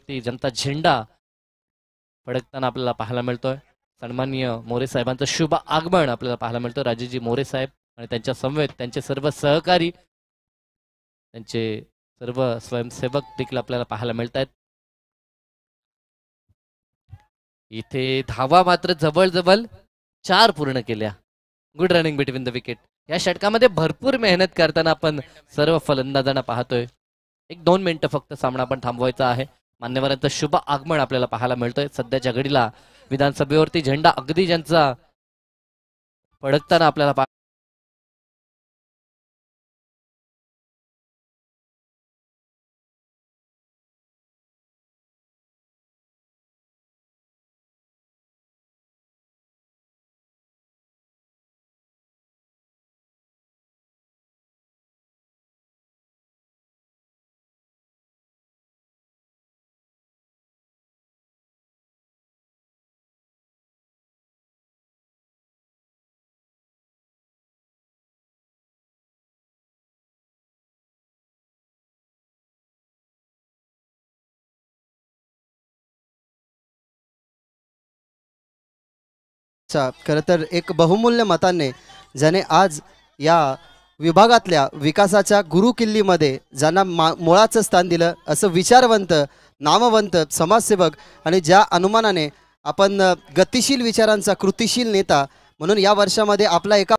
समाजसेवकती जनता झेंडा फडकताना आपल्याला पाहायला मिळतोय। सन्माननीय मोरे साहेबांचं शुभ आगमन आपल्याला पाहायला मिळतं। राजेजी मोरे साहेब आणि त्यांच्या समवेत त्यांचे सर्व सहकारी, त्यांचे सर्व स्वयंसेवक देखील आपल्याला पाहायला मिळत आहेत। इथे धावा मात्र जवळ 4 पूर्ण केल्या। Good running between the wicket. या षटकामध्ये भरपूर मेहनत करताना आपण सर्व फलंदाजांना पाहतोय। 1-2 मिनिटं फक्त सामना आपण थांबवायचा आहे। मान्यवरांचं शुभ आगमन आपल्याला पाहायला मिळतंय। सध्याच्या घडीला विधानसभेवरती झेंडा अगदी ज्यांचा फडकताना आपल्याला खरं तर एक बहुमूल्य मताने ज्याने आज या विभागातल्या विकासाच्या गुरुकिल्लीमध्ये ज्यांना मुळाचं स्थान दिलं असं विचारवंत, नामवंत समाजसेवक आणि ज्या अनुमानाने आपण गतिशील विचारांचा कृतिशील नेता म्हणून या वर्षामध्ये आपला एका